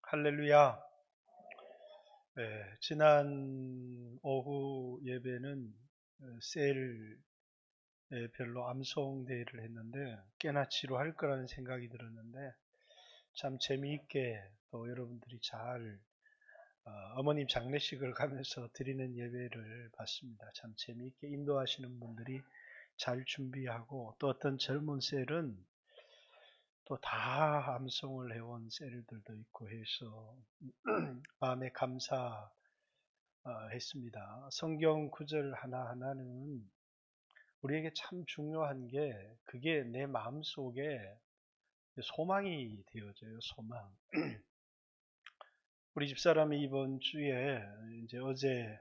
할렐루야. 네, 지난 오후 예배는 셀 별로 암송 대회를 했는데 꽤나 지루할 거라는 생각이 들었는데 참 재미있게 또 여러분들이 잘 어머님 장례식을 가면서 드리는 예배를 봤습니다. 참 재미있게 인도하시는 분들이 잘 준비하고 또 어떤 젊은 셀은 또 다 암송을 해온 셀들도 있고 해서 마음에 했습니다. 성경 구절 하나하나는 우리에게 참 중요한 게 그게 내 마음속에 소망이 되어져요. 소망. 우리 집사람이 이번 주에 이제 어제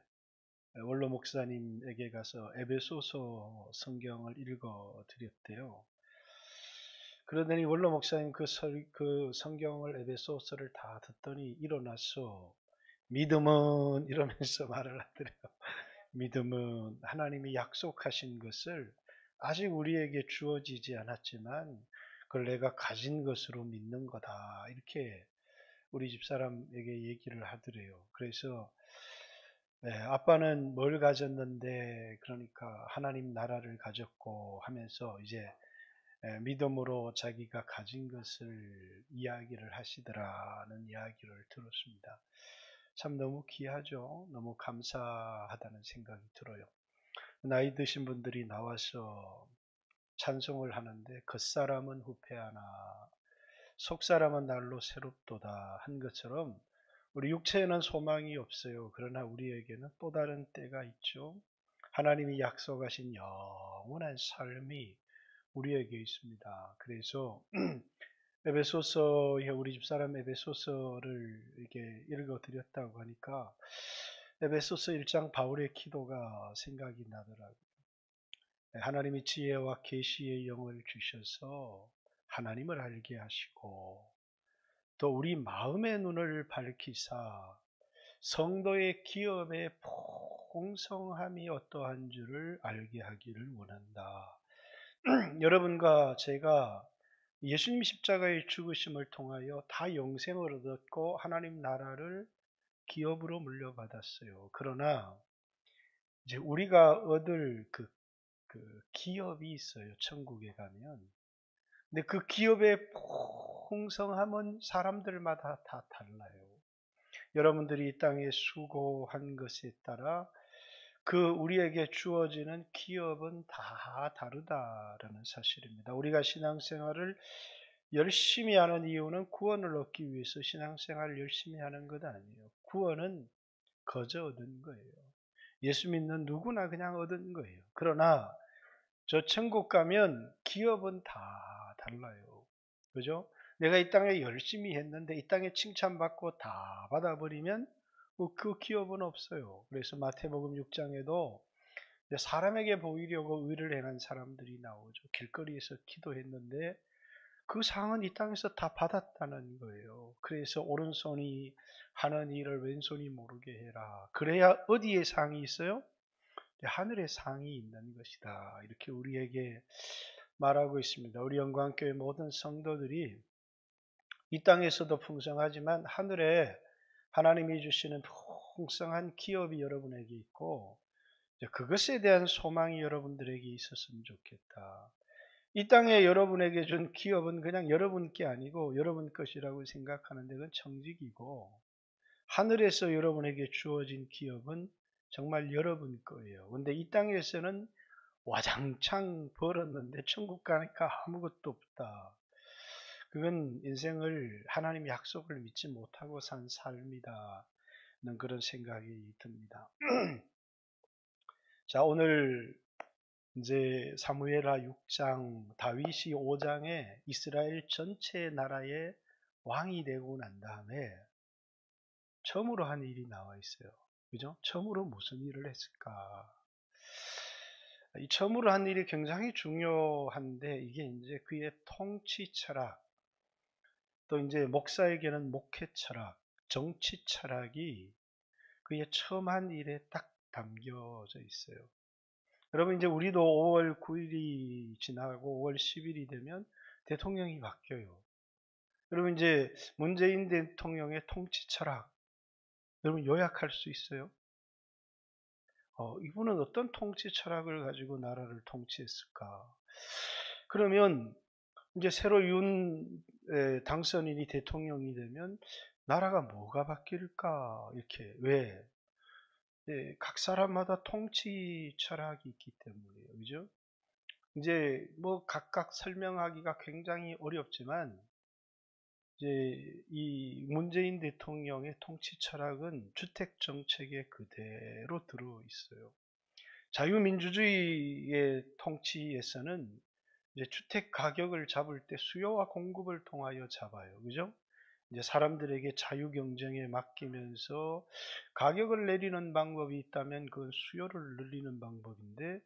원로 목사님에게 가서 에베소서 성경을 읽어 드렸대요. 그러더니 원로 목사님 그 성경을 에베소서를 다 듣더니 일어나서 믿음은 이러면서 말을 하더래요. 믿음은 하나님이 약속하신 것을 아직 우리에게 주어지지 않았지만 그걸 내가 가진 것으로 믿는 거다. 이렇게 우리 집사람에게 얘기를 하더래요. 그래서 아빠는 뭘 가졌는데 그러니까 하나님 나라를 가졌고 하면서 이제 믿음으로 자기가 가진 것을 이야기를 하시더라는 이야기를 들었습니다. 참 너무 귀하죠. 너무 감사하다는 생각이 들어요. 나이 드신 분들이 나와서 찬송을 하는데 겉사람은 후패하나 속사람은 날로 새롭도다 한 것처럼 우리 육체에는 소망이 없어요. 그러나 우리에게는 또 다른 때가 있죠. 하나님이 약속하신 영원한 삶이 우리에게 있습니다. 그래서 에베소서에 우리 집사람 에베소서를 이렇게 읽어드렸다고 하니까 에베소서 1장 바울의 기도가 생각이 나더라고요. 하나님이 지혜와 계시의 영을 주셔서 하나님을 알게 하시고 또 우리 마음의 눈을 밝히사 성도의 기업의 풍성함이 어떠한 줄을 알게 하기를 원한다. 여러분과 제가 예수님 십자가의 죽으심을 통하여 다 영생을 얻었고 하나님 나라를 기업으로 물려받았어요. 그러나 이제 우리가 얻을 그 기업이 있어요. 천국에 가면. 근데 그 기업의 풍성함은 사람들마다 다 달라요. 여러분들이 이 땅에 수고한 것에 따라 그 우리에게 주어지는 기업은 다 다르다라는 사실입니다. 우리가 신앙생활을 열심히 하는 이유는 구원을 얻기 위해서 신앙생활을 열심히 하는 것 아니에요. 구원은 거저 얻은 거예요. 예수 믿는 누구나 그냥 얻은 거예요. 그러나 저 천국 가면 기업은 다 달라요. 그죠? 내가 이 땅에 열심히 했는데 이 땅에 칭찬받고 다 받아버리면 그 기업은 없어요. 그래서 마태복음 6장에도 사람에게 보이려고 의를 행한 사람들이 나오죠. 길거리에서 기도했는데 그 상은 이 땅에서 다 받았다는 거예요. 그래서 오른손이 하는 일을 왼손이 모르게 해라. 그래야 어디에 상이 있어요? 하늘에 상이 있는 것이다. 이렇게 우리에게 말하고 있습니다. 우리 영광교회 모든 성도들이 이 땅에서도 풍성하지만 하늘에 하나님이 주시는 풍성한 기업이 여러분에게 있고 그것에 대한 소망이 여러분들에게 있었으면 좋겠다. 이 땅에 여러분에게 준 기업은 그냥 여러분 게 아니고 여러분 것이라고 생각하는데 그건 청직이고 하늘에서 여러분에게 주어진 기업은 정말 여러분 거예요. 근데 이 땅에서는 와장창 벌었는데 천국 가니까 아무것도 없다. 그건 인생을 하나님 약속을 믿지 못하고 산 삶이다는 그런 생각이 듭니다. 자, 오늘 이제 사무엘하 6장, 다윗이 5장에 이스라엘 전체 나라의 왕이 되고 난 다음에 처음으로 한 일이 나와 있어요. 그죠? 처음으로 무슨 일을 했을까? 이 처음으로 한 일이 굉장히 중요한데 이게 이제 그의 통치 철학, 또 이제 목사에게는 목회 철학, 정치 철학이 그의 처음 한 일에 딱 담겨져 있어요. 여러분 이제 우리도 5월 9일이 지나고 5월 10일이 되면 대통령이 바뀌어요. 여러분 이제 문재인 대통령의 통치 철학, 여러분 요약할 수 있어요? 이분은 어떤 통치 철학을 가지고 나라를 통치했을까? 그러면 이제 새로 당선인이 대통령이 되면 나라가 뭐가 바뀔까? 이렇게 왜? 네, 각 사람마다 통치 철학이 있기 때문이에요. 그죠? 이제 뭐 각각 설명하기가 굉장히 어렵지만 이제 이 문재인 대통령의 통치 철학은 주택 정책에 그대로 들어 있어요. 자유민주주의의 통치에서는 이제 주택 가격을 잡을 때 수요와 공급을 통하여 잡아요. 그죠? 이제 사람들에게 자유 경쟁에 맡기면서 가격을 내리는 방법이 있다면 그건 수요를 늘리는 방법인데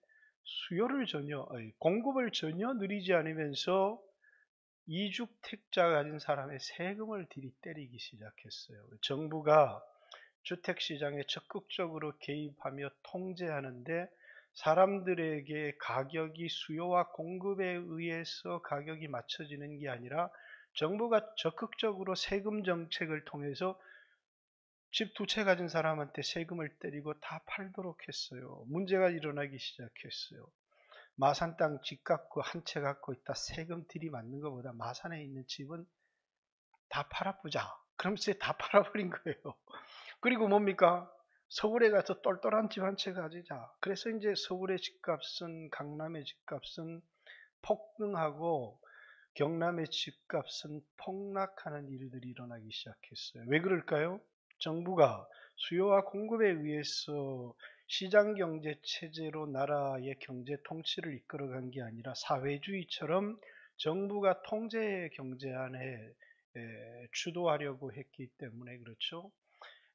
공급을 전혀 늘리지 않으면서 이주택자 가진 사람의 세금을 들이때리기 시작했어요. 정부가 주택시장에 적극적으로 개입하며 통제하는데 사람들에게 가격이 수요와 공급에 의해서 가격이 맞춰지는 게 아니라 정부가 적극적으로 세금 정책을 통해서 집 두 채 가진 사람한테 세금을 때리고 다 팔도록 했어요. 문제가 일어나기 시작했어요. 마산 땅 집 갖고 한 채 갖고 있다 세금 들이맞는 것보다 마산에 있는 집은 다 팔아보자. 그러면서 다 팔아버린 거예요. 그리고 뭡니까? 서울에 가서 똘똘한 집 한 채 가지자. 그래서 이제 서울의 집값은 강남의 집값은 폭등하고 경남의 집값은 폭락하는 일들이 일어나기 시작했어요. 왜 그럴까요? 정부가 수요와 공급에 의해서 시장 경제 체제로 나라의 경제 통치를 이끌어간 게 아니라 사회주의처럼 정부가 통제 경제 안에 주도하려고 했기 때문에 그렇죠.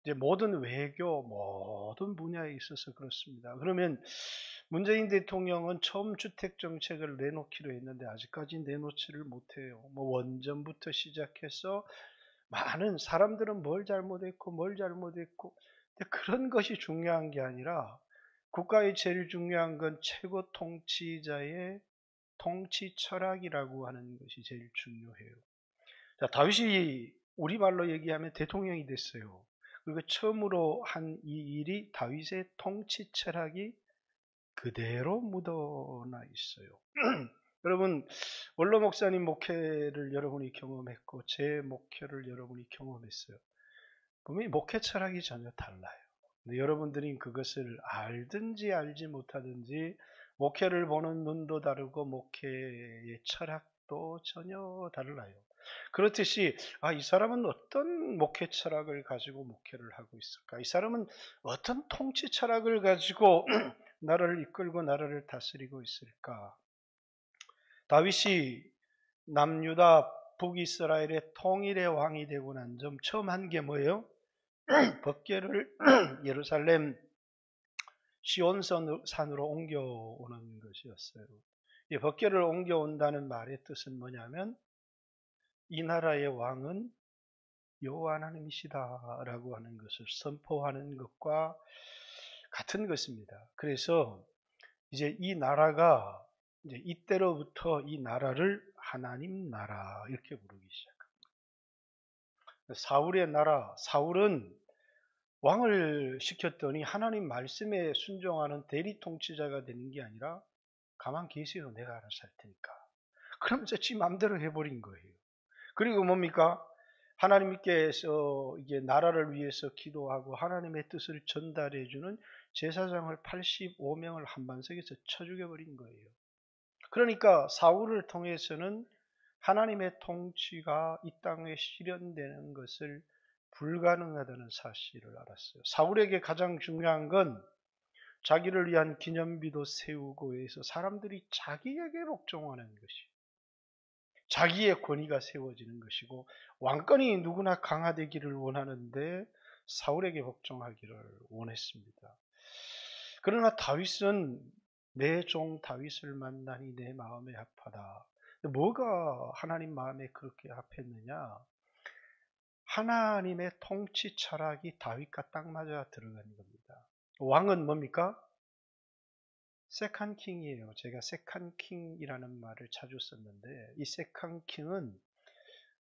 이제 모든 외교, 모든 분야에 있어서 그렇습니다. 그러면 문재인 대통령은 처음 주택 정책을 내놓기로 했는데 아직까지 내놓지를 못해요. 뭐 원전부터 시작해서 많은 사람들은 뭘 잘못했고 뭘 잘못했고 근데 그런 것이 중요한 게 아니라 국가의 제일 중요한 건 최고 통치자의 통치 철학이라고 하는 것이 제일 중요해요. 자, 다윗이 우리말로 얘기하면 대통령이 됐어요. 그리고 처음으로 한 이 일이 다윗의 통치 철학이 그대로 묻어나 있어요. 여러분, 원로 목사님 목회를 여러분이 경험했고, 제 목회를 여러분이 경험했어요. 분명히 목회 철학이 전혀 달라요. 근데 여러분들이 그것을 알든지 알지 못하든지, 목회를 보는 눈도 다르고, 목회의 철학도 전혀 달라요. 그렇듯이 이 사람은 어떤 목회 철학을 가지고 목회를 하고 있을까? 이 사람은 어떤 통치 철학을 가지고 나라를 이끌고 나라를 다스리고 있을까? 다윗이 남유다 북이스라엘의 통일의 왕이 되고 난 점 처음 한 게 뭐예요? 법궤를 예루살렘 시온산으로 옮겨오는 것이었어요. 이 법궤를 옮겨온다는 말의 뜻은 뭐냐면 이 나라의 왕은 여호와 하나님이시다라고 하는 것을 선포하는 것과 같은 것입니다. 그래서 이제 이 나라가 이제 이때로부터 이 나라를 하나님 나라 이렇게 부르기 시작합니다. 사울의 나라, 사울은 왕을 시켰더니 하나님 말씀에 순종하는 대리 통치자가 되는 게 아니라 가만 계세요. 내가 알아서 할 테니까. 그러면서 지 마음대로 해버린 거예요. 그리고 뭡니까? 하나님께서 이게 나라를 위해서 기도하고 하나님의 뜻을 전달해주는 제사장을 85명을 한반석에서 쳐 죽여버린 거예요. 그러니까 사울을 통해서는 하나님의 통치가 이 땅에 실현되는 것을 불가능하다는 사실을 알았어요. 사울에게 가장 중요한 건 자기를 위한 기념비도 세우고 해서 사람들이 자기에게 복종하는 것이 자기의 권위가 세워지는 것이고 왕권이 누구나 강화되기를 원하는데 사울에게 복종하기를 원했습니다. 그러나 다윗은 내 종 다윗을 만나니 내 마음에 합하다. 뭐가 하나님 마음에 그렇게 합했느냐? 하나님의 통치 철학이 다윗과 딱 맞아 들어가는 겁니다. 왕은 뭡니까? 세컨 킹이에요. 제가 세컨 킹이라는 말을 자주 썼는데 이 세컨 킹은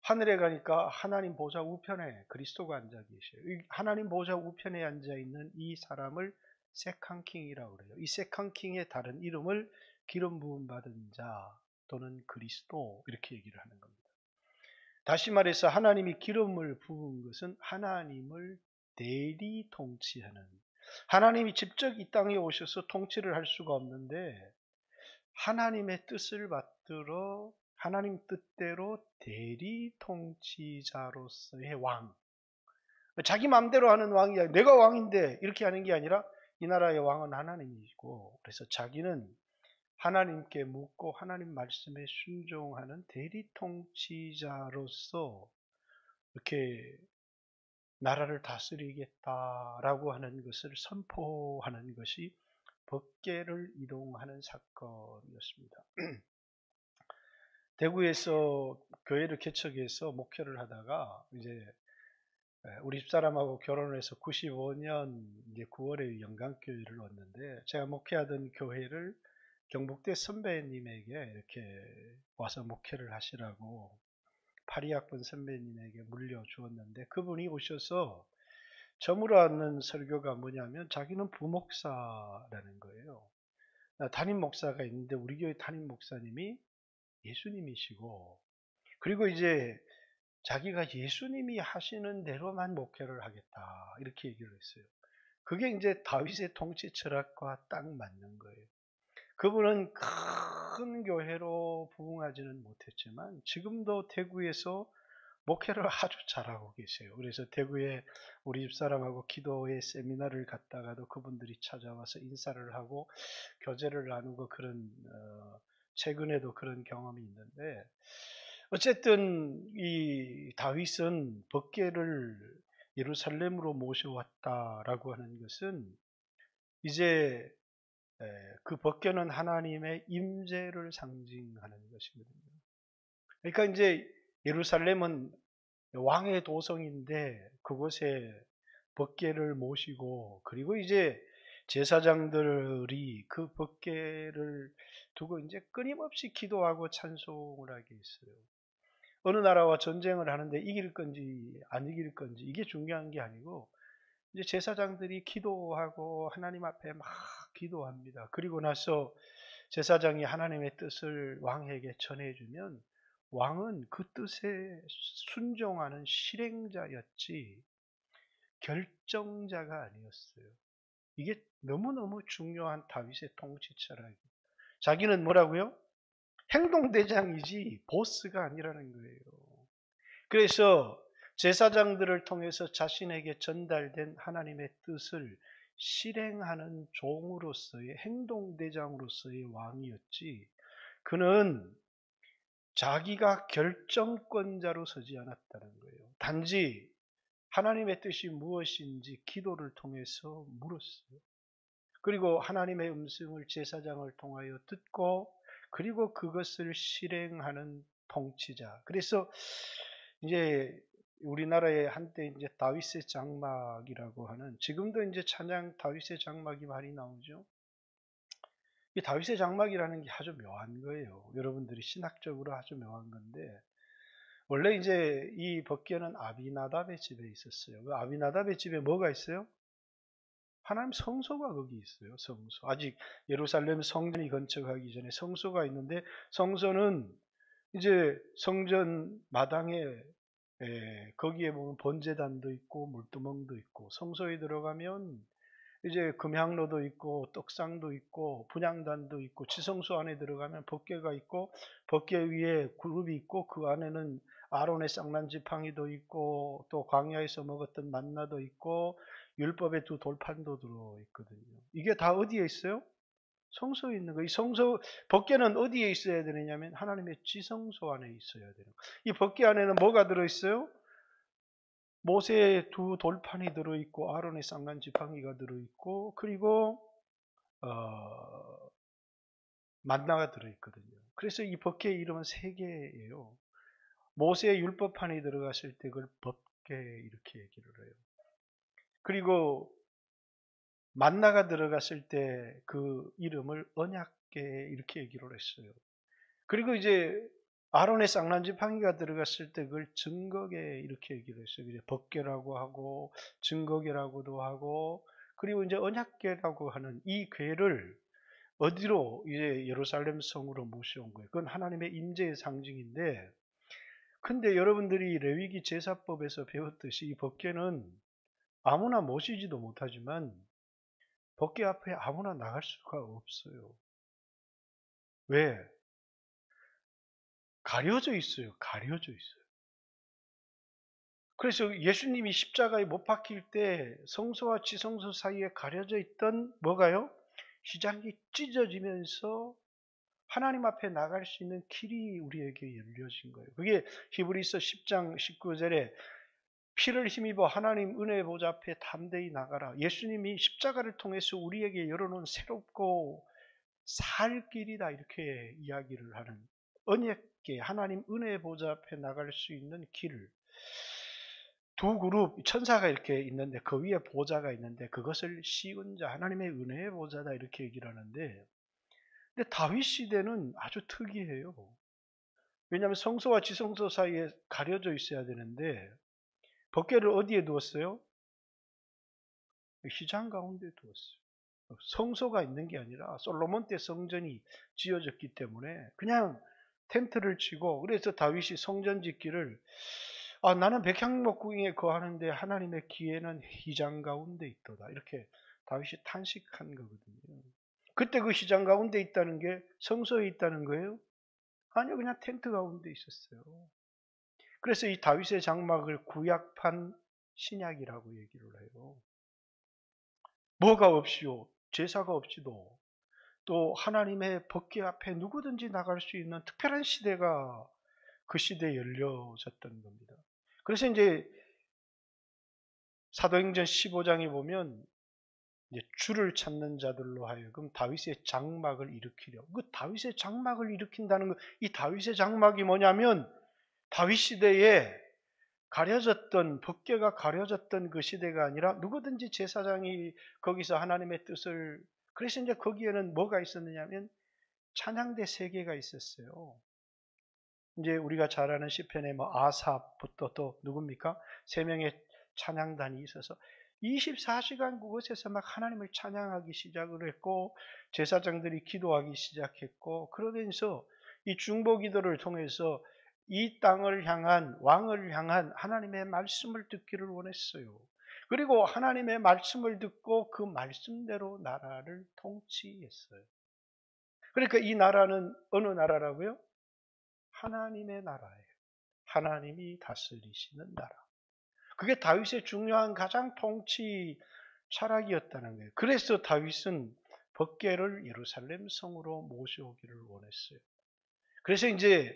하늘에 가니까 하나님 보좌 우편에 그리스도가 앉아 계셔요. 하나님 보좌 우편에 앉아 있는 이 사람을 세컨킹이라고 그래요. 이 세컨킹의 다른 이름을 기름 부음 받은 자 또는 그리스도 이렇게 얘기를 하는 겁니다. 다시 말해서 하나님이 기름을 부은 것은 하나님을 대리 통치하는, 하나님이 직접 이 땅에 오셔서 통치를 할 수가 없는데 하나님의 뜻을 받들어 하나님 뜻대로 대리 통치자로서의 왕. 자기 마음대로 하는 왕이 아니라 내가 왕인데 이렇게 하는 게 아니라 이 나라의 왕은 하나님이시고, 그래서 자기는 하나님께 묻고 하나님 말씀에 순종하는 대리 통치자로서 이렇게 나라를 다스리겠다라고 하는 것을 선포하는 것이 법궤를 이동하는 사건이었습니다. 대구에서 교회를 개척해서 목회를 하다가 이제 우리 집사람하고 결혼을 해서 95년 이제 9월에 영광교회를 왔는데, 제가 목회하던 교회를 경북대 선배님에게 이렇게 와서 목회를 하시라고 82학번 선배님에게 물려주었는데, 그분이 오셔서 저물어 앉는 설교가 뭐냐면 자기는 부목사라는 거예요. 담임 목사가 있는데 우리 교회 담임 목사님이 예수님이시고, 그리고 이제 자기가 예수님이 하시는 대로만 목회를 하겠다 이렇게 얘기를 했어요. 그게 이제 다윗의 통치 철학과 딱 맞는 거예요. 그분은 큰 교회로 부흥하지는 못했지만 지금도 대구에서 목회를 아주 잘하고 계세요. 그래서 대구에 우리 집사람하고 기도회 세미나를 갔다가도 그분들이 찾아와서 인사를 하고 교제를 나누고 그런 최근에도 그런 경험이 있는데, 어쨌든 이 다윗은 법궤를 예루살렘으로 모셔왔다라고 하는 것은 이제 그 법궤는 하나님의 임재를 상징하는 것이거든요. 그러니까 이제 예루살렘은 왕의 도성인데 그곳에 법궤를 모시고, 그리고 이제 제사장들이 그 법궤를 두고 이제 끊임없이 기도하고 찬송을 하게 있어요. 어느 나라와 전쟁을 하는데 이길 건지 안 이길 건지 이게 중요한 게 아니고, 이제 제사장들이 기도하고 하나님 앞에 막 기도합니다. 그리고 나서 제사장이 하나님의 뜻을 왕에게 전해주면 왕은 그 뜻에 순종하는 실행자였지 결정자가 아니었어요. 이게 너무너무 중요한 다윗의 통치 철학이에요. 자기는 뭐라고요? 행동대장이지 보스가 아니라는 거예요. 그래서 제사장들을 통해서 자신에게 전달된 하나님의 뜻을 실행하는 종으로서의 행동대장으로서의 왕이었지, 그는 자기가 결정권자로 서지 않았다는 거예요. 단지 하나님의 뜻이 무엇인지 기도를 통해서 물었어요. 그리고 하나님의 음성을 제사장을 통하여 듣고, 그리고 그것을 실행하는 통치자. 그래서 이제 우리나라에 한때 이제 다윗의 장막이라고 하는, 지금도 이제 찬양 다윗의 장막이 많이 나오죠. 이 다윗의 장막이라는 게 아주 묘한 거예요. 여러분들이 신학적으로 아주 묘한 건데, 원래 이제 이 법궤는 아비나답의 집에 있었어요. 그 아비나답의 집에 뭐가 있어요? 하나님 성소가 거기 있어요. 성소. 아직 예루살렘 성전이 건축하기 전에 성소가 있는데, 성소는 이제 성전 마당에 거기에 보면 번제단도 있고 물두멍도 있고, 성소에 들어가면 이제 금향로도 있고 떡상도 있고 분향단도 있고, 지성소 안에 들어가면 법궤가 있고 법궤 위에 그룹이 있고 그 안에는 아론의 쌍난 지팡이도 있고 또 광야에서 먹었던 만나도 있고 율법의 두 돌판도 들어있거든요. 이게 다 어디에 있어요? 성소에 있는 거예요. 이 성소 법궤는 어디에 있어야 되느냐면 하나님의 지성소 안에 있어야 되는 거예요. 이 법궤 안에는 뭐가 들어있어요? 모세의 두 돌판이 들어있고 아론의 쌍난 지팡이가 들어있고, 그리고 만나가 들어있거든요. 그래서 이 법궤의 이름은 세 개예요. 모세의 율법판이 들어갔을 때 그걸 법궤 이렇게 얘기를 해요. 그리고 만나가 들어갔을 때 그 이름을 언약궤 이렇게 얘기를 했어요. 그리고 이제 아론의 쌍난지팡이가 들어갔을 때 그걸 증거계 이렇게 얘기를 했어요. 이제 법궤라고 하고 증거계라고도 하고 그리고 이제 언약궤라고 하는 이 궤를 어디로 이제 예루살렘 성으로 모셔온 거예요. 그건 하나님의 임재의 상징인데, 근데 여러분들이 레위기 제사법에서 배웠듯이 이 법궤는 아무나 모시지도 못하지만 법궤 앞에 아무나 나갈 수가 없어요. 왜? 가려져 있어요. 가려져 있어요. 그래서 예수님이 십자가에 못 박힐 때 성소와 지성소 사이에 가려져 있던 뭐가요? 휘장이 찢어지면서 하나님 앞에 나갈 수 있는 길이 우리에게 열려진 거예요. 그게 히브리서 10장 19절에 피를 힘입어 하나님 은혜의 보좌 앞에 담대히 나가라. 예수님이 십자가를 통해서 우리에게 열어놓은 새롭고 살 길이다 이렇게 이야기를 하는 언약계 하나님 은혜의 보좌 앞에 나갈 수 있는 길을 두 그룹 천사가 이렇게 있는데 그 위에 보좌가 있는데 그것을 씌운 자 하나님의 은혜의 보좌다 이렇게 얘기를 하는데 근데 다윗 시대는 아주 특이해요. 왜냐하면 성소와 지성소 사이에 가려져 있어야 되는데 법궤를 어디에 두었어요? 휘장 가운데 두었어요. 성소가 있는 게 아니라 솔로몬 때 성전이 지어졌기 때문에 그냥 텐트를 치고 그래서 다윗이 성전 짓기를 나는 백향목궁에 거하는데 하나님의 기회는 휘장 가운데 있도다 이렇게 다윗이 탄식한 거거든요. 그때 그 휘장 가운데 있다는 게 성소에 있다는 거예요? 아니요, 그냥 텐트 가운데 있었어요. 그래서 이 다윗의 장막을 구약판 신약이라고 얘기를 해요. 뭐가 없이요? 제사가 없이도 또 하나님의 법궤 앞에 누구든지 나갈 수 있는 특별한 시대가 그 시대에 열려졌던 겁니다. 그래서 이제 사도행전 15장에 보면 이제 주를 찾는 자들로 하여금 다윗의 장막을 일으키려. 그 다윗의 장막을 일으킨다는 거, 이 다윗의 장막이 뭐냐면 다윗 시대에 가려졌던 법궤가 가려졌던 그 시대가 아니라 누구든지 제사장이 거기서 하나님의 뜻을 그래서 이제 거기에는 뭐가 있었느냐면 찬양대 세 개가 있었어요. 이제 우리가 잘 아는 시편에 뭐 아삽부터 또 누굽니까? 세 명의 찬양단이 있어서 24시간 그곳에서 막 하나님을 찬양하기 시작을 했고 제사장들이 기도하기 시작했고 그러면서 이 중보기도를 통해서 이 땅을 향한 왕을 향한 하나님의 말씀을 듣기를 원했어요. 그리고 하나님의 말씀을 듣고 그 말씀대로 나라를 통치했어요. 그러니까 이 나라는 어느 나라라고요? 하나님의 나라예요. 하나님이 다스리시는 나라. 그게 다윗의 중요한 가장 통치 철학이었다는 거예요. 그래서 다윗은 법궤를 예루살렘 성으로 모셔오기를 원했어요. 그래서 이제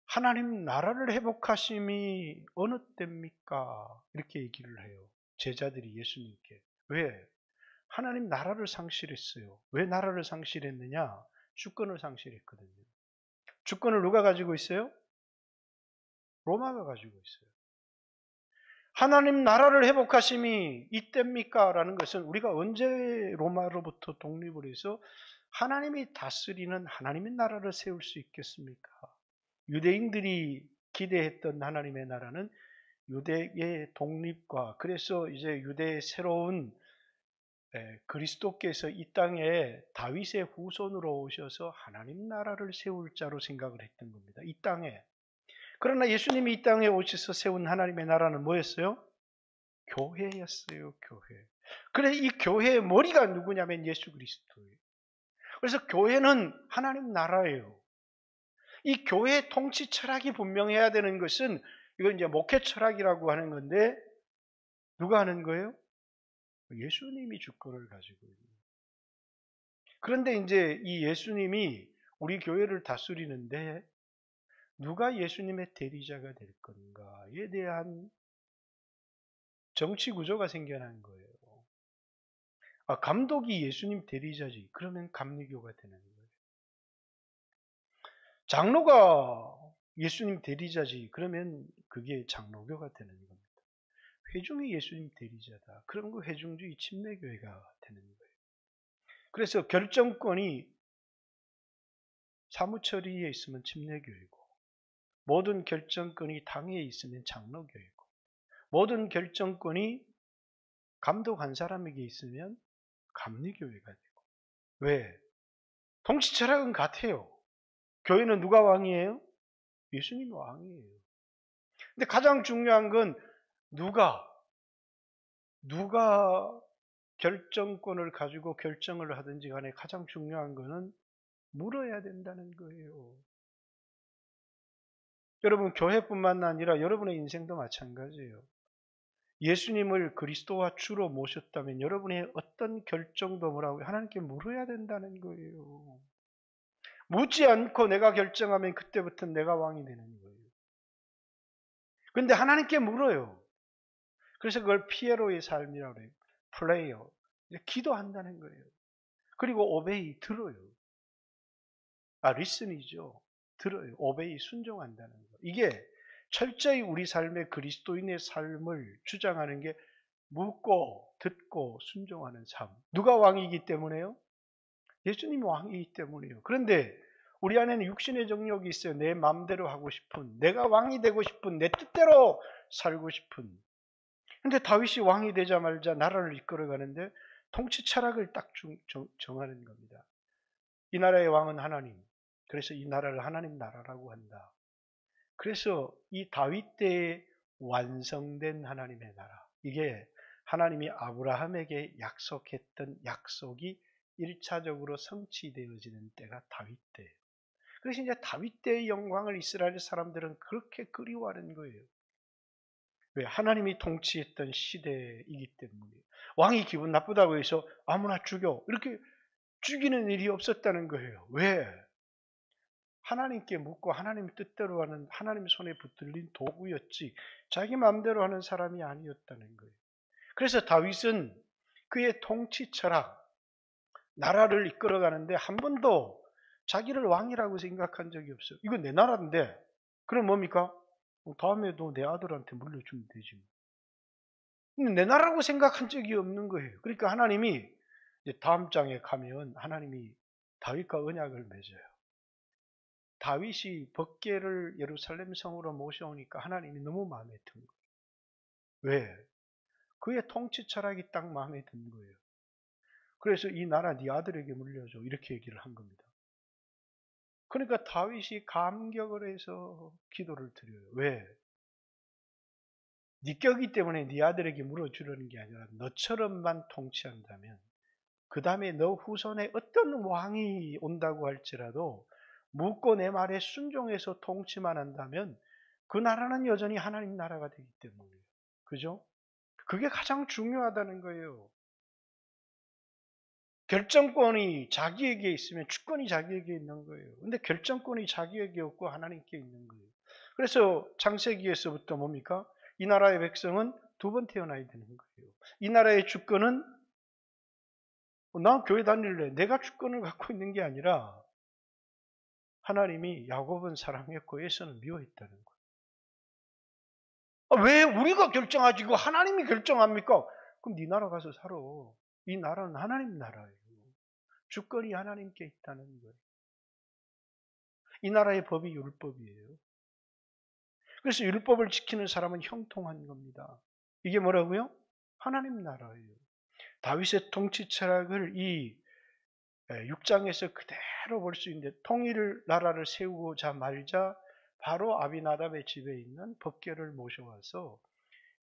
하나님 나라를 회복하심이 어느 때입니까? 이렇게 얘기를 해요. 제자들이 예수님께. 왜? 하나님 나라를 상실했어요. 왜 나라를 상실했느냐? 주권을 상실했거든요. 주권을 누가 가지고 있어요? 로마가 가지고 있어요. 하나님 나라를 회복하심이 이때입니까? 라는 것은 우리가 언제 로마로부터 독립을 해서 하나님이 다스리는 하나님의 나라를 세울 수 있겠습니까? 유대인들이 기대했던 하나님의 나라는 유대의 독립과 그래서 이제 유대의 새로운 그리스도께서 이 땅에 다윗의 후손으로 오셔서 하나님 나라를 세울 자로 생각을 했던 겁니다. 이 땅에. 그러나 예수님이 이 땅에 오셔서 세운 하나님의 나라는 뭐였어요? 교회였어요, 교회. 그래서 이 교회의 머리가 누구냐면 예수 그리스도예요. 그래서 교회는 하나님 나라예요. 이 교회의 통치 철학이 분명해야 되는 것은 이건 이제 목회 철학이라고 하는 건데 누가 하는 거예요? 예수님이 주권을 가지고 있는 거예요. 그런데 이제 이 예수님이 우리 교회를 다스리는데 누가 예수님의 대리자가 될 건가에 대한 정치 구조가 생겨난 거예요. 감독이 예수님 대리자지. 그러면 감리교가 되는 거예요. 장로가 예수님 대리자지. 그러면 그게 장로교가 되는 겁니다. 회중이 예수님 대리자다. 그런 거 회중주의 침례교회가 되는 거예요. 그래서 결정권이 사무처리에 있으면 침례교회고 모든 결정권이 당에 있으면 장로교회고, 모든 결정권이 감독 한 사람에게 있으면 감리교회가 되고. 왜? 통치 철학은 같아요. 교회는 누가 왕이에요? 예수님이 왕이에요. 근데 가장 중요한 건 누가 결정권을 가지고 결정을 하든지 간에 가장 중요한 거는 물어야 된다는 거예요. 여러분, 교회뿐만 아니라 여러분의 인생도 마찬가지예요. 예수님을 그리스도와 주로 모셨다면 여러분의 어떤 결정도 뭐라고 하나님께 물어야 된다는 거예요. 묻지 않고 내가 결정하면 그때부터 내가 왕이 되는 거예요. 그런데 하나님께 물어요. 그래서 그걸 피에로의 삶이라고 해요. 플레이어. 기도한다는 거예요. 그리고 오베이, 들어요. 리슨이죠. 들어요. 오베이, 순종한다는 거. 이게 철저히 우리 삶의 그리스도인의 삶을 주장하는 게 묻고 듣고 순종하는 삶. 누가 왕이기 때문에요? 예수님이 왕이기 때문이에요. 그런데 우리 안에는 육신의 정욕이 있어요. 내 마음대로 하고 싶은, 내가 왕이 되고 싶은, 내 뜻대로 살고 싶은. 근데 다윗이 왕이 되자마자 나라를 이끌어가는데 통치 철학을 딱 정하는 겁니다. 이 나라의 왕은 하나님. 그래서 이 나라를 하나님 나라라고 한다. 그래서 이 다윗 때에 완성된 하나님의 나라. 이게 하나님이 아브라함에게 약속했던 약속이 1차적으로 성취되어지는 때가 다윗 때예요. 그래서 이제 다윗 때의 영광을 이스라엘 사람들은 그렇게 그리워하는 거예요. 왜? 하나님이 통치했던 시대이기 때문에. 왕이 기분 나쁘다고 해서 아무나 죽여. 이렇게 죽이는 일이 없었다는 거예요. 왜? 하나님께 묻고 하나님 뜻대로 하는 하나님 손에 붙들린 도구였지 자기 마음대로 하는 사람이 아니었다는 거예요. 그래서 다윗은 그의 통치 철학, 나라를 이끌어가는데 한 번도 자기를 왕이라고 생각한 적이 없어요. 이건 내 나라인데 그럼 뭡니까? 다음에도 내 아들한테 물려주면 되지. 근데 내 나라라고 생각한 적이 없는 거예요. 그러니까 하나님이 이제 다음 장에 가면 하나님이 다윗과 언약을 맺어요. 다윗이 법궤를 예루살렘 성으로 모셔오니까 하나님이 너무 마음에 든 거예요. 왜? 그의 통치 철학이 딱 마음에 든 거예요. 그래서 이 나라 네 아들에게 물려줘 이렇게 얘기를 한 겁니다. 그러니까 다윗이 감격을 해서 기도를 드려요. 왜? 네 격이 때문에 네 아들에게 물어주려는 게 아니라 너처럼만 통치한다면 그 다음에 너 후손에 어떤 왕이 온다고 할지라도 묻고 내 말에 순종해서 통치만 한다면 그 나라는 여전히 하나님 나라가 되기 때문이에요. 그죠? 그게 가장 중요하다는 거예요. 결정권이 자기에게 있으면 주권이 자기에게 있는 거예요. 근데 결정권이 자기에게 없고 하나님께 있는 거예요. 그래서 창세기에서부터 뭡니까? 이 나라의 백성은 두 번 태어나야 되는 거예요. 이 나라의 주권은 나 교회 다닐래. 내가 주권을 갖고 있는 게 아니라 하나님이 야곱은 사랑했고 에서는 미워했다는 거예요. 왜 우리가 결정하지? 이거 하나님이 결정합니까? 그럼 네 나라 가서 살아. 이 나라는 하나님 나라예요. 주권이 하나님께 있다는 거예요. 이 나라의 법이 율법이에요. 그래서 율법을 지키는 사람은 형통한 겁니다. 이게 뭐라고요? 하나님 나라예요. 다윗의 통치 철학을 이 6장에서 그대로 볼 수 있는데 통일 나라를 세우고자 말자 바로 아비나답의 집에 있는 법궤를 모셔와서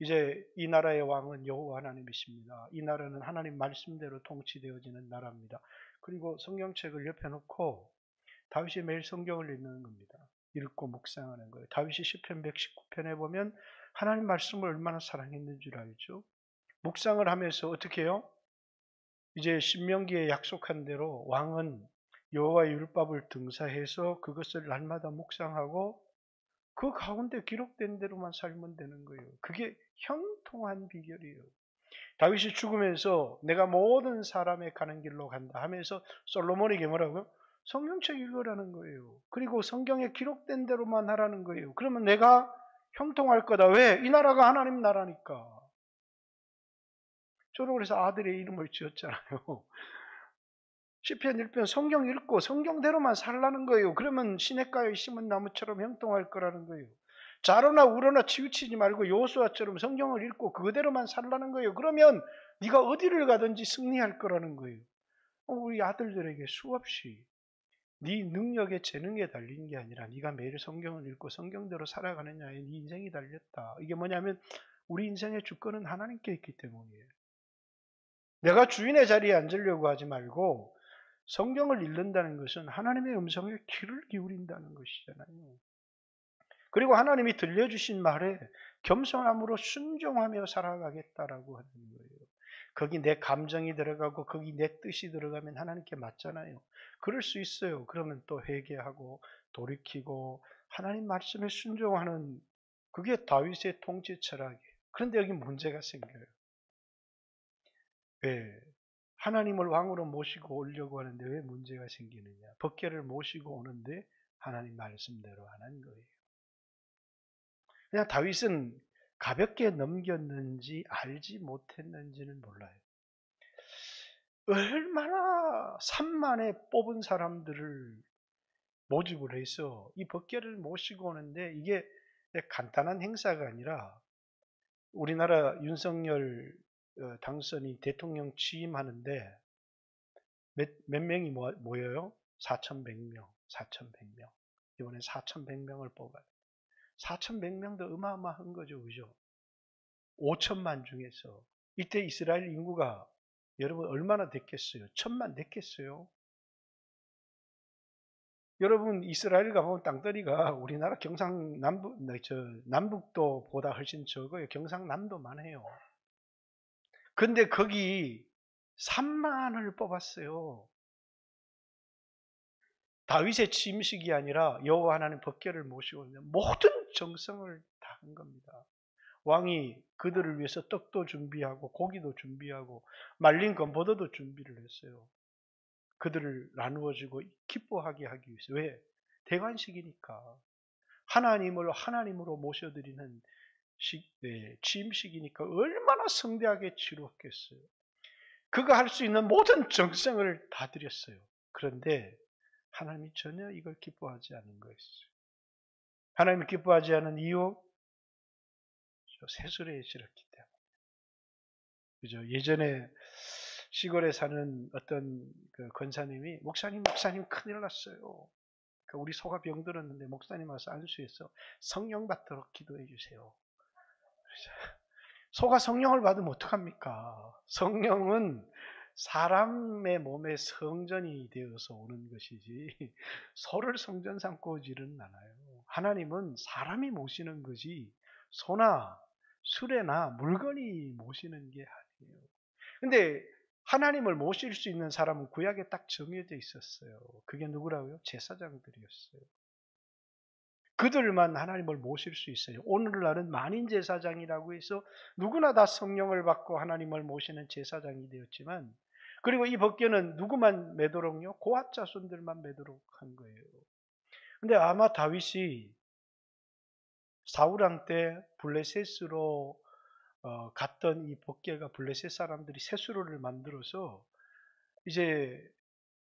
이제 이 나라의 왕은 여호와 하나님이십니다. 이 나라는 하나님 말씀대로 통치되어지는 나라입니다. 그리고 성경책을 옆에 놓고 다윗이 매일 성경을 읽는 겁니다. 읽고 묵상하는 거예요. 다윗이 시편 119편에 보면 하나님 말씀을 얼마나 사랑했는 줄 알죠? 묵상을 하면서 어떻게 해요? 이제 신명기에 약속한 대로 왕은 여호와의 율법을 등사해서 그것을 날마다 묵상하고 그 가운데 기록된 대로만 살면 되는 거예요. 그게 형통한 비결이에요. 다윗이 죽으면서 내가 모든 사람의 가는 길로 간다 하면서 솔로몬에게 뭐라고요? 성경책 읽으라는 거예요. 그리고 성경에 기록된 대로만 하라는 거예요. 그러면 내가 형통할 거다. 왜? 이 나라가 하나님 나라니까. 저는 그래서 아들의 이름을 지었잖아요. 시편 1편 성경 읽고 성경대로만 살라는 거예요. 그러면 시냇가에 심은 나무처럼 형통할 거라는 거예요. 좌로나 우로나 치우치지 말고 여호수아처럼 성경을 읽고 그대로만 살라는 거예요. 그러면 네가 어디를 가든지 승리할 거라는 거예요. 우리 아들들에게 수없이 네 능력에 재능에 달린 게 아니라 네가 매일 성경을 읽고 성경대로 살아가느냐에 네 인생이 달렸다. 이게 뭐냐면 우리 인생의 주권은 하나님께 있기 때문이에요. 내가 주인의 자리에 앉으려고 하지 말고 성경을 읽는다는 것은 하나님의 음성에 귀를 기울인다는 것이잖아요. 그리고 하나님이 들려주신 말에 겸손함으로 순종하며 살아가겠다라고 하는 거예요. 거기 내 감정이 들어가고 거기 내 뜻이 들어가면 하나님께 맞잖아요. 그럴 수 있어요. 그러면 또 회개하고 돌이키고 하나님 말씀에 순종하는 그게 다윗의 통치 철학이에요. 그런데 여기 문제가 생겨요. 왜? 하나님을 왕으로 모시고 오려고 하는데 왜 문제가 생기느냐? 법궤를 모시고 오는데 하나님 말씀대로 하는 거예요. 그냥 다윗은 가볍게 넘겼는지 알지 못했는지는 몰라요. 얼마나 3만에 뽑은 사람들을 모집을 해서 이 법궤를 모시고 오는데 이게 간단한 행사가 아니라 우리나라 윤석열 당선이 대통령 취임하는데 몇 명이 모여요? 4,100명. 4,100명. 이번에 4,100명을 뽑아요. 4,100명도 어마어마한 거죠. 그죠? 5천만 중에서. 이때 이스라엘 인구가 여러분 얼마나 됐겠어요? 1,000만 됐겠어요? 여러분 이스라엘 가보면 땅덩이가 우리나라 남북도보다 훨씬 적어요. 경상남도만 해요. 근데 거기 3만을 뽑았어요. 다윗의 취임식이 아니라 여호와 하나님 법궤를 모시고 있는 모든 정성을 다한 겁니다. 왕이 그들을 위해서 떡도 준비하고 고기도 준비하고 말린 건포도도 준비를 했어요. 그들을 나누어 주고 기뻐하게 하기 위해서. 왜? 대관식이니까. 하나님을 하나님으로 모셔드리는 취임식이니까 얼마나 성대하게 치루었겠어요. 그가 할 수 있는 모든 정성을 다 드렸어요. 그런데 하나님이 전혀 이걸 기뻐하지 않은 것이죠. 하나님이 기뻐하지 않은 이유? 세술에 싫었기 때문에. 그죠? 예전에 시골에 사는 어떤 그 권사님이 목사님 큰일 났어요. 그러니까 우리 소가 병들었는데 목사님 와서 안수해서 성령 받도록 기도해 주세요. 소가 성령을 받으면 어떡합니까? 성령은 사람의 몸에 성전이 되어서 오는 것이지 소를 성전 삼고 오지는 않아요. 하나님은 사람이 모시는 것이 소나 수레나 물건이 모시는 게 아니에요. 근데 하나님을 모실 수 있는 사람은 구약에 딱 정해져 있었어요. 그게 누구라고요? 제사장들이었어요. 그들만 하나님을 모실 수 있어요. 오늘날은 만인제사장이라고 해서 누구나 다 성령을 받고 하나님을 모시는 제사장이 되었지만, 그리고 이 법궤는 누구만 매도록요? 고앗 자손들만 매도록 한 거예요. 근데 아마 다윗이 사울왕 때 블레셋으로 갔던 이 법궤가 블레셋 사람들이 세수로를 만들어서 이제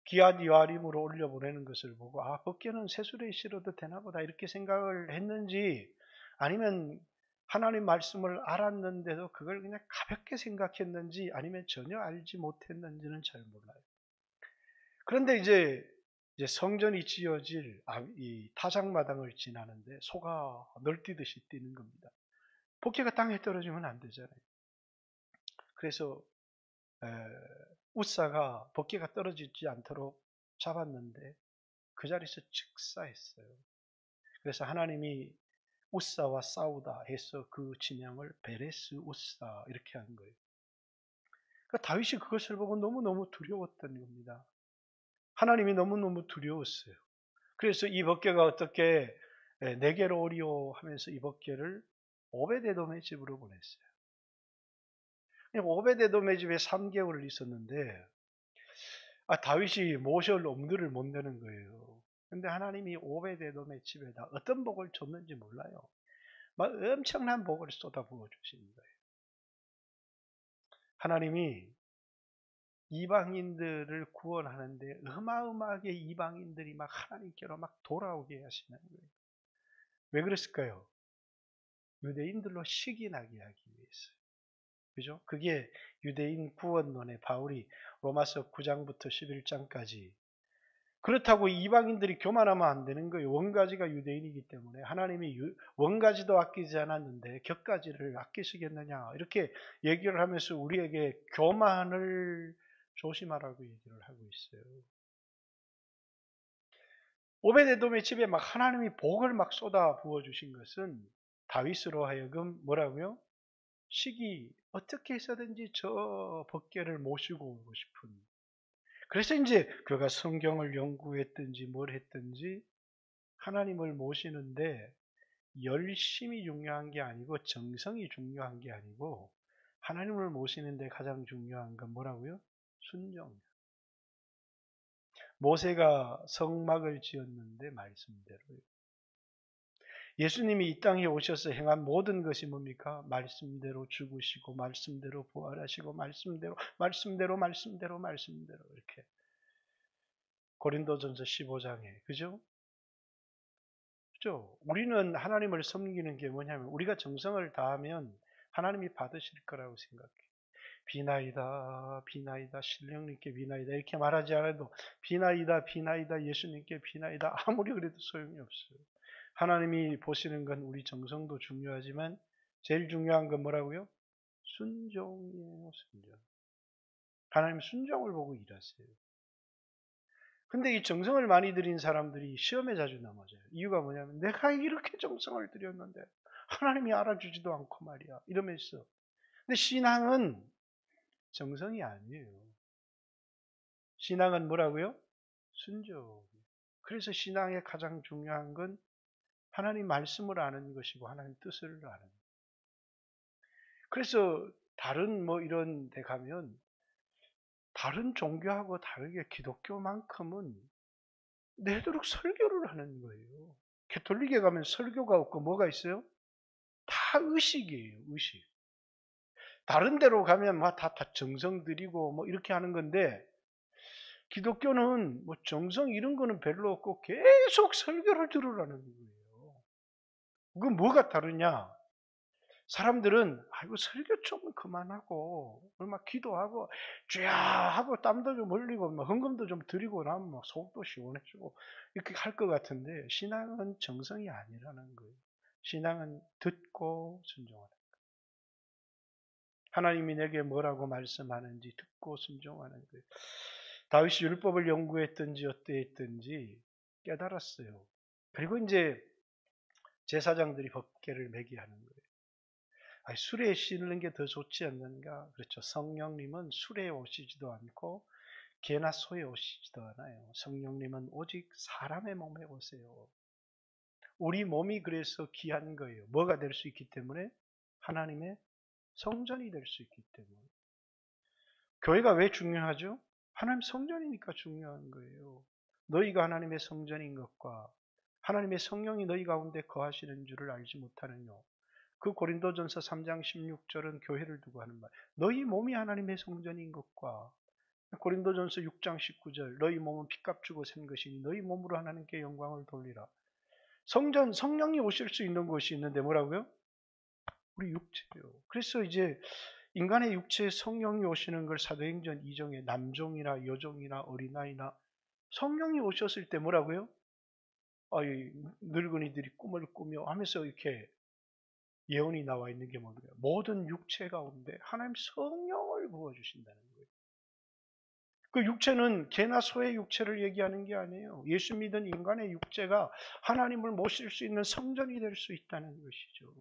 기앗 여아림으로 올려보내는 것을 보고 법궤는 세술에 실어도 되나 보다 이렇게 생각을 했는지, 아니면 하나님 말씀을 알았는데도 그걸 그냥 가볍게 생각했는지, 아니면 전혀 알지 못했는지는 잘 몰라요. 그런데 이제 성전이 지어질 이 타작마당을 지나는데 소가 널뛰듯이 뛰는 겁니다. 법궤가 땅에 떨어지면 안 되잖아요. 그래서 웃사가 법궤가 떨어지지 않도록 잡았는데 그 자리에서 즉사했어요. 그래서 하나님이 웃사와 싸우다 해서 그 진영을 베레스 웃사 이렇게 한 거예요. 그러니까 다윗이 그것을 보고 너무너무 두려웠던 겁니다. 하나님이 너무너무 두려웠어요. 그래서 이 법궤가 어떻게 내게로 오리오 하면서 이 법궤를 오베데돔의 집으로 보냈어요. 오베데돔의 집에 3개월을 있었는데 다윗이 모셔올 엄두를 못 내는 거예요. 근데 하나님이 오베데돔의 집에다 어떤 복을 줬는지 몰라요. 막 엄청난 복을 쏟아부어 주시는 거예요. 하나님이 이방인들을 구원하는데 어마어마하게 이방인들이 막 하나님께로 막 돌아오게 하시는 거예요. 왜 그랬을까요? 유대인들로 식이 나게 하기 위해서. 그죠? 그게 유대인 구원론의 바울이 로마서 9장부터 11장까지, 그렇다고 이방인들이 교만하면 안 되는 거예요. 원가지가 유대인이기 때문에 하나님이 원가지도 아끼지 않았는데 격가지를 아끼시겠느냐 이렇게 얘기를 하면서 우리에게 교만을 조심하라고 얘기를 하고 있어요. 오베데돔의 집에 막 하나님이 복을 막 쏟아 부어 주신 것은 다윗으로 하여금 뭐라고요? 시기 어떻게 해서든지 저 법궤를 모시고 오고 싶은. 그래서 이제 그가 성경을 연구했든지 뭘 했든지 하나님을 모시는데 열심이 중요한 게 아니고 정성이 중요한 게 아니고 하나님을 모시는데 가장 중요한 건 뭐라고요? 순종. 모세가 성막을 지었는데 말씀대로요. 예수님이 이 땅에 오셔서 행한 모든 것이 뭡니까? 말씀대로 죽으시고 말씀대로 부활하시고 말씀대로 이렇게 고린도전서 15장에 그죠? 그죠? 우리는 하나님을 섬기는 게 뭐냐면 우리가 정성을 다하면 하나님이 받으실 거라고 생각해요. 비나이다, 비나이다, 신령님께 비나이다 이렇게 말하지 않아도 비나이다, 비나이다, 예수님께 비나이다 아무리 그래도 소용이 없어요. 하나님이 보시는 건 우리 정성도 중요하지만 제일 중요한 건 뭐라고요? 순종이에요, 순종. 하나님 순종을 보고 일하세요. 근데 이 정성을 많이 들인 사람들이 시험에 자주 넘어져요. 이유가 뭐냐면 내가 이렇게 정성을 들였는데 하나님이 알아주지도 않고 말이야. 이러면서. 근데 신앙은 정성이 아니에요. 신앙은 뭐라고요? 순종. 그래서 신앙의 가장 중요한 건 하나님 말씀을 아는 것이고 하나님 뜻을 아는 것. 그래서 다른 뭐 이런 데 가면 다른 종교하고 다르게 기독교만큼은 내도록 설교를 하는 거예요. 가톨릭에 가면 설교가 없고 뭐가 있어요? 다 의식이에요, 의식. 다른 데로 가면 다 정성 들이고 뭐 이렇게 하는 건데 기독교는 뭐 정성 이런 거는 별로 없고 계속 설교를 들으라는 거예요. 그건 뭐가 다르냐? 사람들은 아이고 설교 좀 그만하고 막 기도하고 쥐야 하고 땀도 좀 흘리고 막 헌금도 좀 드리고 나면 막 속도 시원해지고 이렇게 할 것 같은데 신앙은 정성이 아니라는 거예요. 신앙은 듣고 순종하는 거예요. 하나님이 내게 뭐라고 말씀하는지 듣고 순종하는 거예요. 다윗이 율법을 연구했든지 어떠했든지 깨달았어요. 그리고 이제 제사장들이 법궤를 매게 하는 거예요. 술에 씻는 게 더 좋지 않는가? 그렇죠. 성령님은 술에 오시지도 않고 개나 소에 오시지도 않아요. 성령님은 오직 사람의 몸에 오세요. 우리 몸이 그래서 귀한 거예요. 뭐가 될 수 있기 때문에? 하나님의 성전이 될 수 있기 때문에. 교회가 왜 중요하죠? 하나님 성전이니까 중요한 거예요. 너희가 하나님의 성전인 것과 하나님의 성령이 너희 가운데 거하시는 줄을 알지 못하느뇨. 그 고린도전서 3장 16절은 교회를 두고 하는 말. 너희 몸이 하나님의 성전인 것과 고린도전서 6장 19절 너희 몸은 핏값 주고 산 것이니 너희 몸으로 하나님께 영광을 돌리라. 성전, 성령이 오실 수 있는 곳이 있는데 뭐라고요? 우리 육체요. 그래서 이제 인간의 육체에 성령이 오시는 걸 사도행전 2장에 남종이나 여종이나 어린아이나 성령이 오셨을 때 뭐라고요? 늙은이들이 꿈을 꾸며 하면서 이렇게 예언이 나와 있는 게 뭐예요? 모든 육체 가운데 하나님 성령을 부어주신다는 거예요. 그 육체는 개나 소의 육체를 얘기하는 게 아니에요. 예수 믿은 인간의 육체가 하나님을 모실 수 있는 성전이 될 수 있다는 것이죠.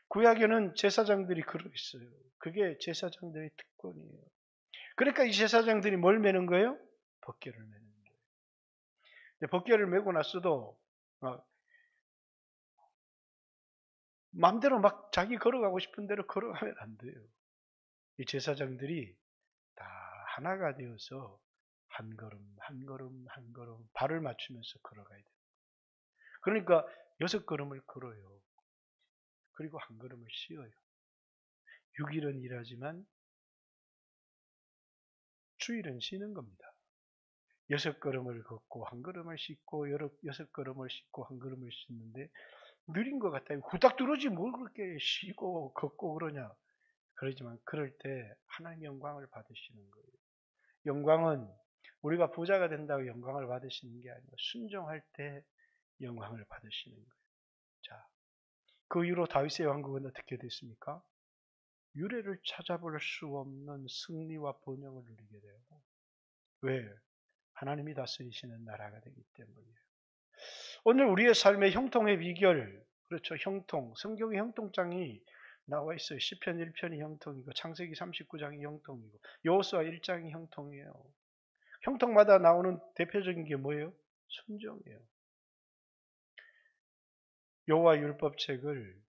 구약에는 제사장들이 그러있어요. 그게 제사장들의 특권이에요. 그러니까 이 제사장들이 뭘 매는 거예요? 법궤를 매는 거예요. 법궤를 메고 났어도 마음대로 막 자기 걸어가고 싶은 대로 걸어가면 안 돼요. 이 제사장들이 다 하나가 되어서 한 걸음 한 걸음 한 걸음 발을 맞추면서 걸어가야 돼요. 그러니까 6걸음을 걸어요. 그리고 한 걸음을 쉬어요. 6일은 일하지만 주일은 쉬는 겁니다. 6걸음을 걷고 한 걸음을 씻고 6걸음을 씻고 한 걸음을 씻는데 느린 것 같아요. 후딱 들어오지 뭘 그렇게 쉬고 걷고 그러냐. 그러지만 그럴 때 하나님 영광을 받으시는 거예요. 영광은 우리가 부자가 된다고 영광을 받으시는 게 아니고 순종할 때 영광을 받으시는 거예요. 자, 그 이후로 다윗의 왕국은 어떻게 됐습니까? 유래를 찾아볼 수 없는 승리와 번영을 누리게 되고, 왜? 하나님이 다스리시는 나라가 되기 때문이에요. 오늘 우리의 삶의 형통의 비결, 그렇죠. 형통. 성경의 형통장이 나와 있어요. 시편 1편이 형통이고 창세기 39장이 형통이고 여호수아 1장이 형통이에요. 형통마다 나오는 대표적인 게 뭐예요? 순종이에요. 여호와 율법책을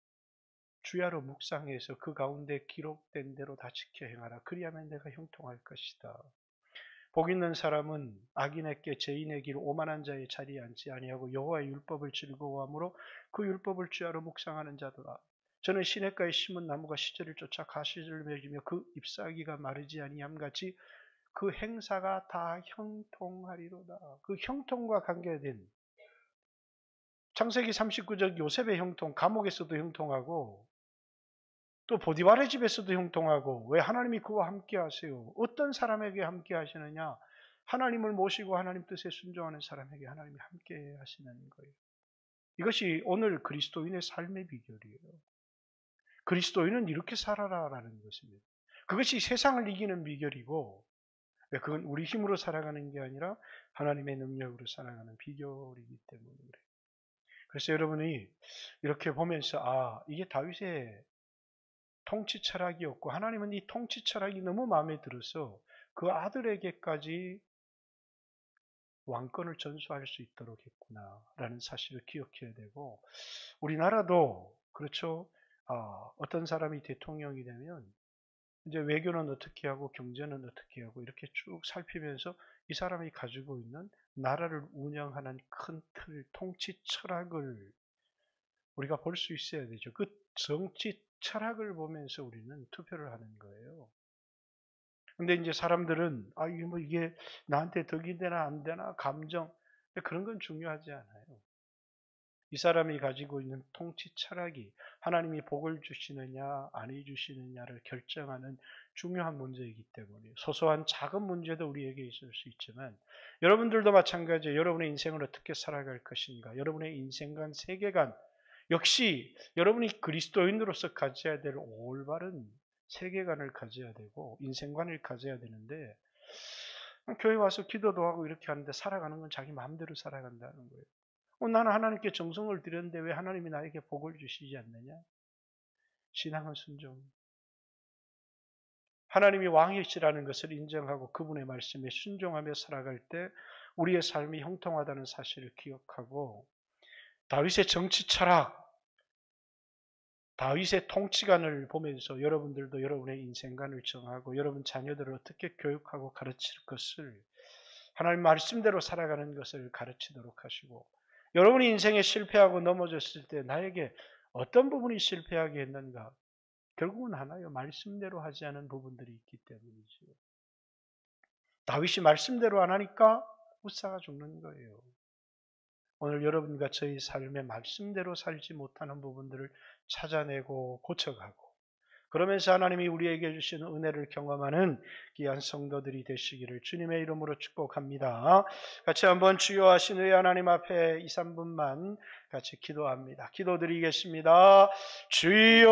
주야로 묵상해서 그 가운데 기록된 대로 다 지켜 행하라. 그리하면 내가 형통할 것이다. 복 있는 사람은 악인에게 죄인의 길 오만한 자의 자리에 앉지 아니하고 여호와의 율법을 즐거워함으로 그 율법을 주야로 묵상하는 자도다. 저는 시냇가에 심은 나무가 시절을 쫓아 가시를 맺으며 그 잎사귀가 마르지 아니함 같이 그 행사가 다 형통하리로다. 그 형통과 관계된 창세기 39절 요셉의 형통, 감옥에서도 형통하고 또 보디발의 집에서도 형통하고, 왜? 하나님이 그와 함께 하세요. 어떤 사람에게 함께 하시느냐? 하나님을 모시고 하나님 뜻에 순종하는 사람에게 하나님이 함께 하시는 거예요. 이것이 오늘 그리스도인의 삶의 비결이에요. 그리스도인은 이렇게 살아라라는 것입니다. 그것이 세상을 이기는 비결이고, 그건 우리 힘으로 살아가는 게 아니라 하나님의 능력으로 살아가는 비결이기 때문에 그래요. 그래서 여러분이 이렇게 보면서 이게 다윗의 통치 철학이었고, 하나님은 이 통치 철학이 너무 마음에 들어서 그 아들에게까지 왕권을 전수할 수 있도록 했구나라는 사실을 기억해야 되고, 우리나라도 그렇죠. 어떤 사람이 대통령이 되면 이제 외교는 어떻게 하고 경제는 어떻게 하고 이렇게 쭉 살피면서 이 사람이 가지고 있는 나라를 운영하는 큰 틀, 통치 철학을 우리가 볼 수 있어야 되죠. 그 정치 철학을 보면서 우리는 투표를 하는 거예요. 근데 이제 사람들은 이게 나한테 덕이 되나 안 되나 감정, 그런 건 중요하지 않아요. 이 사람이 가지고 있는 통치 철학이 하나님이 복을 주시느냐 아니 주시느냐를 결정하는 중요한 문제이기 때문에, 소소한 작은 문제도 우리에게 있을 수 있지만 여러분들도 마찬가지예요. 여러분의 인생을 어떻게 살아갈 것인가, 여러분의 인생관, 세계관, 역시 여러분이 그리스도인으로서 가져야 될 올바른 세계관을 가져야 되고 인생관을 가져야 되는데, 교회 와서 기도도 하고 이렇게 하는데 살아가는 건 자기 마음대로 살아간다는 거예요. 나는 하나님께 정성을 들였는데 왜 하나님이 나에게 복을 주시지 않느냐? 신앙은 순종. 하나님이 왕이시라는 것을 인정하고 그분의 말씀에 순종하며 살아갈 때 우리의 삶이 형통하다는 사실을 기억하고, 다윗의 정치 철학, 다윗의 통치관을 보면서 여러분들도 여러분의 인생관을 정하고 여러분 자녀들을 어떻게 교육하고 가르칠 것을, 하나님 말씀대로 살아가는 것을 가르치도록 하시고, 여러분이 인생에 실패하고 넘어졌을 때 나에게 어떤 부분이 실패하게 했는가? 결국은 하나요. 말씀대로 하지 않은 부분들이 있기 때문이죠. 다윗이 말씀대로 안 하니까 우사가 죽는 거예요. 오늘 여러분과 저희 삶의 말씀대로 살지 못하는 부분들을 찾아내고 고쳐가고, 그러면서 하나님이 우리에게 주시는 은혜를 경험하는 귀한 성도들이 되시기를 주님의 이름으로 축복합니다. 같이 한번 주여하신 의 하나님 앞에 2, 3분만 같이 기도합니다. 기도드리겠습니다. 주여